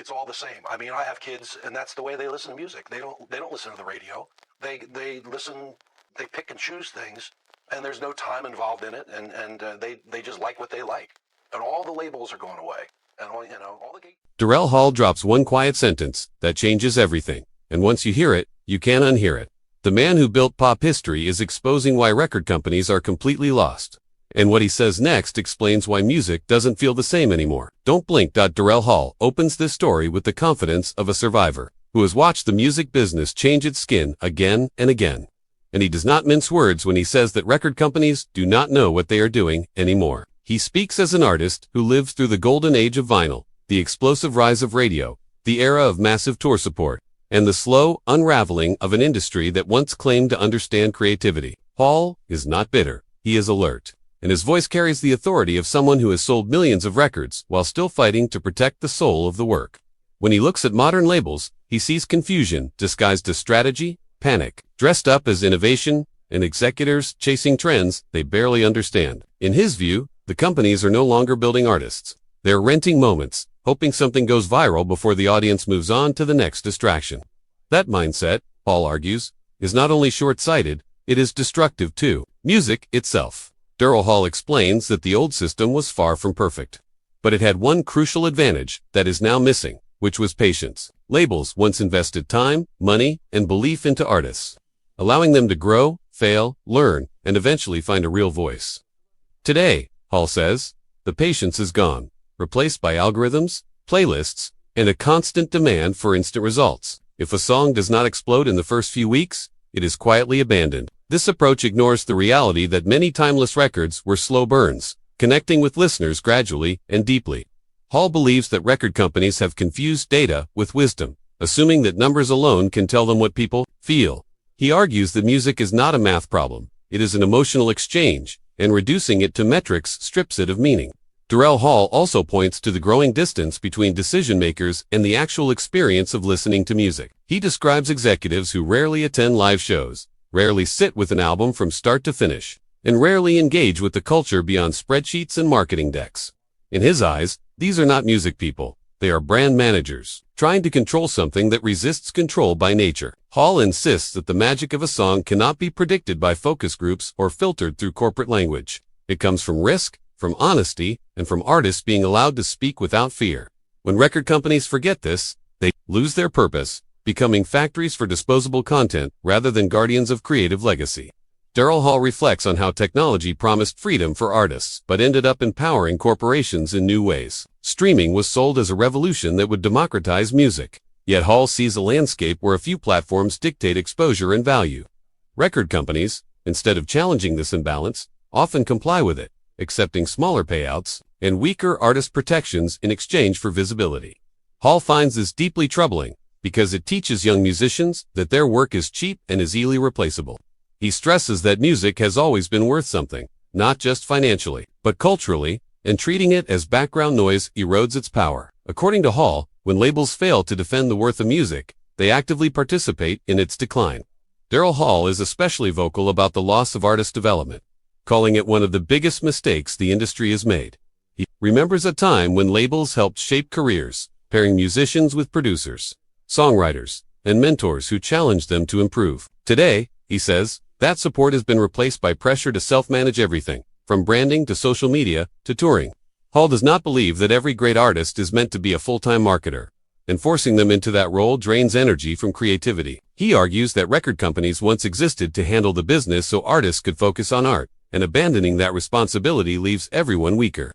It's all the same. I mean, I have kids, and that's the way they listen to music. They don't listen to the radio. They listen. They pick and choose things, and there's no time involved in it, and they just like what they like. And all the labels are going away, and all the. Daryl Hall drops one quiet sentence that changes everything, and once you hear it, you can't unhear it. The man who built pop history is exposing why record companies are completely lost. And what he says next explains why music doesn't feel the same anymore. Don't blink. Daryl Hall opens this story with the confidence of a survivor who has watched the music business change its skin again and again. And he does not mince words when he says that record companies do not know what they are doing anymore. He speaks as an artist who lived through the golden age of vinyl, the explosive rise of radio, the era of massive tour support, and the slow unraveling of an industry that once claimed to understand creativity. Hall is not bitter. He is alert. And his voice carries the authority of someone who has sold millions of records while still fighting to protect the soul of the work. When he looks at modern labels, he sees confusion disguised as strategy, panic, dressed up as innovation, and executors chasing trends they barely understand. In his view, the companies are no longer building artists. They're renting moments, hoping something goes viral before the audience moves on to the next distraction. That mindset, Hall argues, is not only short-sighted, it is destructive too. Music itself. Daryl Hall explains that the old system was far from perfect. But it had one crucial advantage that is now missing, which was patience. Labels once invested time, money, and belief into artists, allowing them to grow, fail, learn, and eventually find a real voice. Today, Hall says, the patience is gone, replaced by algorithms, playlists, and a constant demand for instant results. If a song does not explode in the first few weeks, it is quietly abandoned. This approach ignores the reality that many timeless records were slow burns, connecting with listeners gradually and deeply. Hall believes that record companies have confused data with wisdom, assuming that numbers alone can tell them what people feel. He argues that music is not a math problem, it is an emotional exchange, and reducing it to metrics strips it of meaning. Daryl Hall also points to the growing distance between decision makers and the actual experience of listening to music. He describes executives who rarely attend live shows, rarely sit with an album from start to finish, and rarely engage with the culture beyond spreadsheets and marketing decks. In his eyes, these are not music people. They are brand managers, trying to control something that resists control by nature. Hall insists that the magic of a song cannot be predicted by focus groups or filtered through corporate language. It comes from risk, from honesty, and from artists being allowed to speak without fear. When record companies forget this, they lose their purpose, becoming factories for disposable content rather than guardians of creative legacy. Daryl Hall reflects on how technology promised freedom for artists, but ended up empowering corporations in new ways. Streaming was sold as a revolution that would democratize music. Yet Hall sees a landscape where a few platforms dictate exposure and value. Record companies, instead of challenging this imbalance, often comply with it, accepting smaller payouts and weaker artist protections in exchange for visibility. Hall finds this deeply troubling, because it teaches young musicians that their work is cheap and is easily replaceable. He stresses that music has always been worth something, not just financially, but culturally, and treating it as background noise erodes its power. According to Hall, when labels fail to defend the worth of music, they actively participate in its decline. Daryl Hall is especially vocal about the loss of artist development, calling it one of the biggest mistakes the industry has made. He remembers a time when labels helped shape careers, pairing musicians with producers, songwriters, and mentors who challenged them to improve. Today, he says, that support has been replaced by pressure to self-manage everything, from branding to social media to touring. Hall does not believe that every great artist is meant to be a full-time marketer, and forcing them into that role drains energy from creativity. He argues that record companies once existed to handle the business so artists could focus on art, and abandoning that responsibility leaves everyone weaker.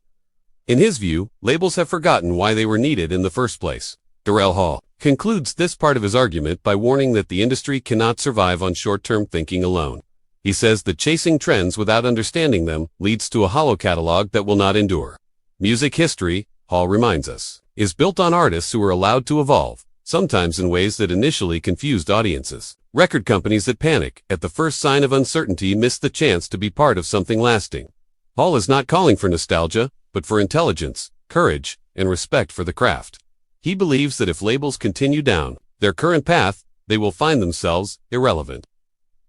In his view, labels have forgotten why they were needed in the first place. Daryl Hall concludes this part of his argument by warning that the industry cannot survive on short-term thinking alone. He says that chasing trends without understanding them leads to a hollow catalog that will not endure. Music history, Hall reminds us, is built on artists who were allowed to evolve, sometimes in ways that initially confused audiences. Record companies that panic at the first sign of uncertainty miss the chance to be part of something lasting. Hall is not calling for nostalgia, but for intelligence, courage, and respect for the craft. He believes that if labels continue down their current path, they will find themselves irrelevant,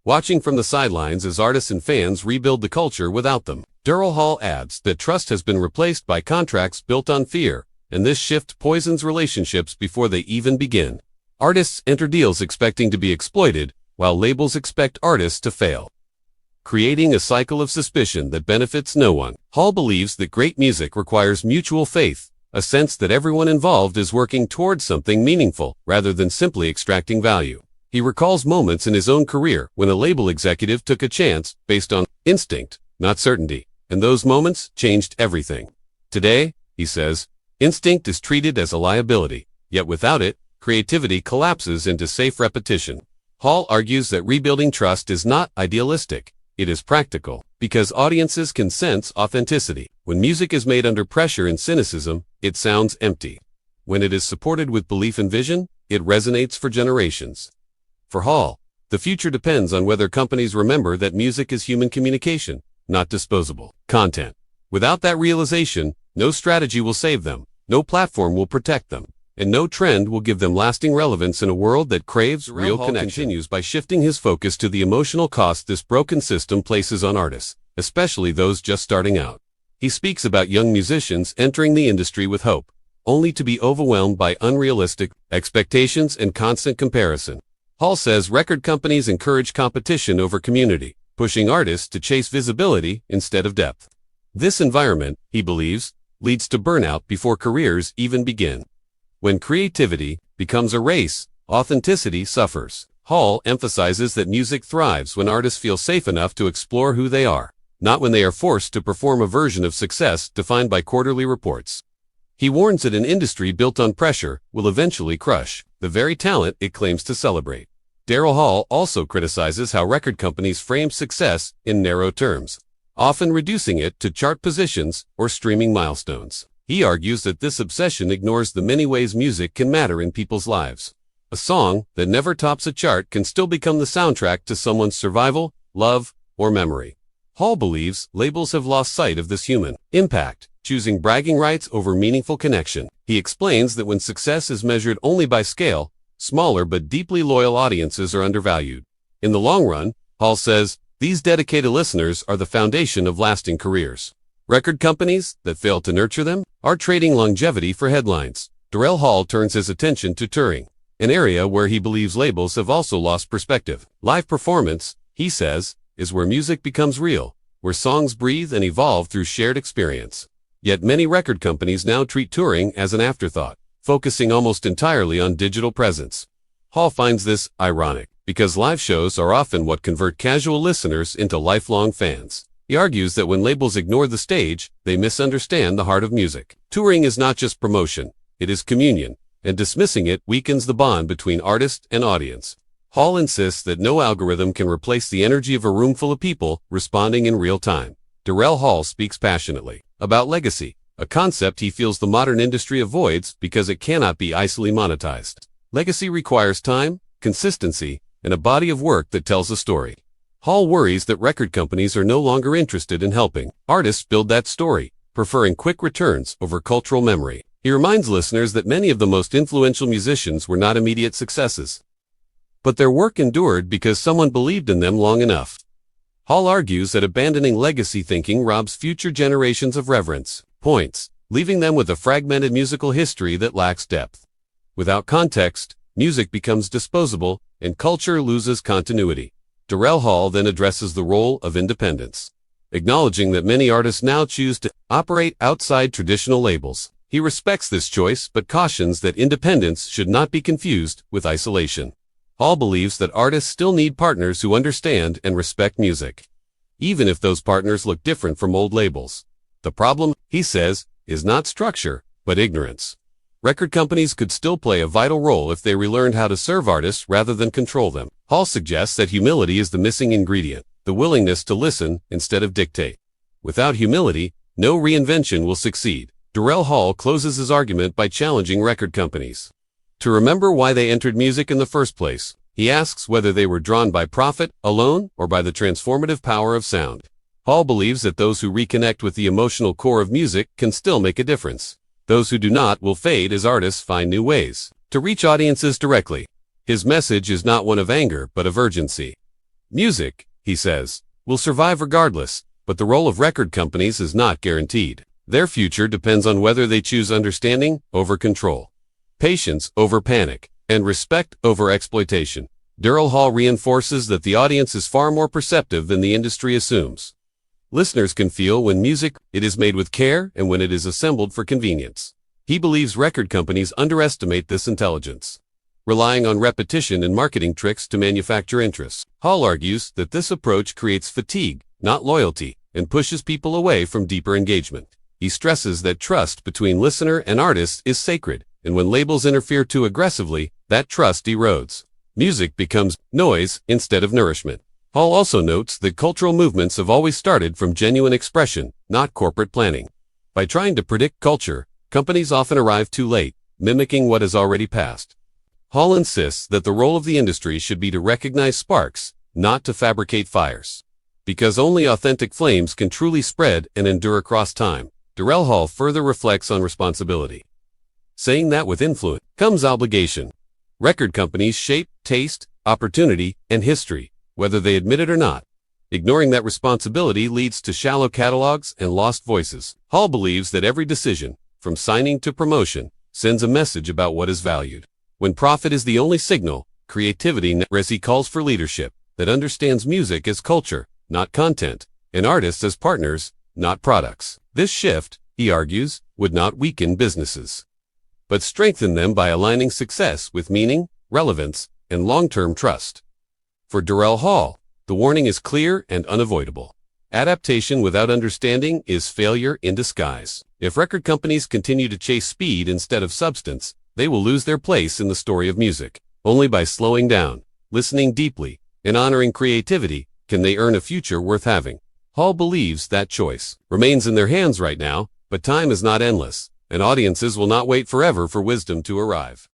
watching from the sidelines as artists and fans rebuild the culture without them. Daryl Hall adds that trust has been replaced by contracts built on fear, and this shift poisons relationships before they even begin. Artists enter deals expecting to be exploited, while labels expect artists to fail, creating a cycle of suspicion that benefits no one. Hall believes that great music requires mutual faith, a sense that everyone involved is working towards something meaningful rather than simply extracting value. He recalls moments in his own career when a label executive took a chance based on instinct, not certainty, and those moments changed everything. Today, he says, instinct is treated as a liability, yet without it, creativity collapses into safe repetition. Hall argues that rebuilding trust is not idealistic, it is practical, because audiences can sense authenticity. When music is made under pressure and cynicism, it sounds empty. When it is supported with belief and vision, it resonates for generations. For Hall, the future depends on whether companies remember that music is human communication, not disposable content. Without that realization, no strategy will save them, no platform will protect them, and no trend will give them lasting relevance in a world that craves real connection. Continues by shifting his focus to the emotional cost this broken system places on artists, especially those just starting out. He speaks about young musicians entering the industry with hope, only to be overwhelmed by unrealistic expectations and constant comparison. Hall says record companies encourage competition over community, pushing artists to chase visibility instead of depth. This environment, he believes, leads to burnout before careers even begin. When creativity becomes a race, authenticity suffers. Hall emphasizes that music thrives when artists feel safe enough to explore who they are, not when they are forced to perform a version of success defined by quarterly reports. He warns that an industry built on pressure will eventually crush the very talent it claims to celebrate. Daryl Hall also criticizes how record companies frame success in narrow terms, often reducing it to chart positions or streaming milestones. He argues that this obsession ignores the many ways music can matter in people's lives. A song that never tops a chart can still become the soundtrack to someone's survival, love, or memory. Hall believes labels have lost sight of this human impact, choosing bragging rights over meaningful connection. He explains that when success is measured only by scale, smaller but deeply loyal audiences are undervalued. In the long run, Hall says, these dedicated listeners are the foundation of lasting careers. Record companies that fail to nurture them are trading longevity for headlines. Daryl Hall turns his attention to touring, an area where he believes labels have also lost perspective. Live performance, he says, is where music becomes real, where songs breathe and evolve through shared experience. Yet many record companies now treat touring as an afterthought, focusing almost entirely on digital presence. Hall finds this ironic, because live shows are often what convert casual listeners into lifelong fans. He argues that when labels ignore the stage, they misunderstand the heart of music. Touring is not just promotion, it is communion, and dismissing it weakens the bond between artist and audience. Hall insists that no algorithm can replace the energy of a room full of people responding in real time. Daryl Hall speaks passionately about legacy, a concept he feels the modern industry avoids because it cannot be easily monetized. Legacy requires time, consistency, and a body of work that tells a story. Hall worries that record companies are no longer interested in helping artists build that story, preferring quick returns over cultural memory. He reminds listeners that many of the most influential musicians were not immediate successes, but their work endured because someone believed in them long enough. Hall argues that abandoning legacy thinking robs future generations of reverence points, leaving them with a fragmented musical history that lacks depth. Without context, music becomes disposable, and culture loses continuity. Daryl Hall then addresses the role of independence, acknowledging that many artists now choose to operate outside traditional labels. He respects this choice but cautions that independence should not be confused with isolation. Hall believes that artists still need partners who understand and respect music, even if those partners look different from old labels. The problem, he says, is not structure, but ignorance. Record companies could still play a vital role if they relearned how to serve artists rather than control them. Hall suggests that humility is the missing ingredient, the willingness to listen instead of dictate. Without humility, no reinvention will succeed. Daryl Hall closes his argument by challenging record companies to remember why they entered music in the first place. He asks whether they were drawn by profit alone or by the transformative power of sound. Hall believes that those who reconnect with the emotional core of music can still make a difference. Those who do not will fade as artists find new ways to reach audiences directly. His message is not one of anger but of urgency. Music, he says, will survive regardless, but the role of record companies is not guaranteed. Their future depends on whether they choose understanding over control, patience over panic, and respect over exploitation. Daryl Hall reinforces that the audience is far more perceptive than the industry assumes. Listeners can feel when music it is made with care and when it is assembled for convenience. He believes record companies underestimate this intelligence, relying on repetition and marketing tricks to manufacture interests. Hall argues that this approach creates fatigue, not loyalty, and pushes people away from deeper engagement. He stresses that trust between listener and artist is sacred, and when labels interfere too aggressively, that trust erodes. Music becomes noise instead of nourishment. Hall also notes that cultural movements have always started from genuine expression, not corporate planning. By trying to predict culture, companies often arrive too late, mimicking what has already passed. Hall insists that the role of the industry should be to recognize sparks, not to fabricate fires. Because only authentic flames can truly spread and endure across time. Daryl Hall further reflects on responsibility, saying that with influence comes obligation. Record companies shape taste, opportunity, and history, whether they admit it or not. Ignoring that responsibility leads to shallow catalogs and lost voices. Hall believes that every decision, from signing to promotion, sends a message about what is valued. When profit is the only signal, creativity he calls for leadership that understands music as culture, not content, and artists as partners, not products. This shift, he argues, would not weaken businesses, but strengthen them by aligning success with meaning, relevance, and long-term trust. For Daryl Hall, the warning is clear and unavoidable. Adaptation without understanding is failure in disguise. If record companies continue to chase speed instead of substance, they will lose their place in the story of music. Only by slowing down, listening deeply, and honoring creativity can they earn a future worth having. Hall believes that choice remains in their hands right now, but time is not endless, and audiences will not wait forever for wisdom to arrive.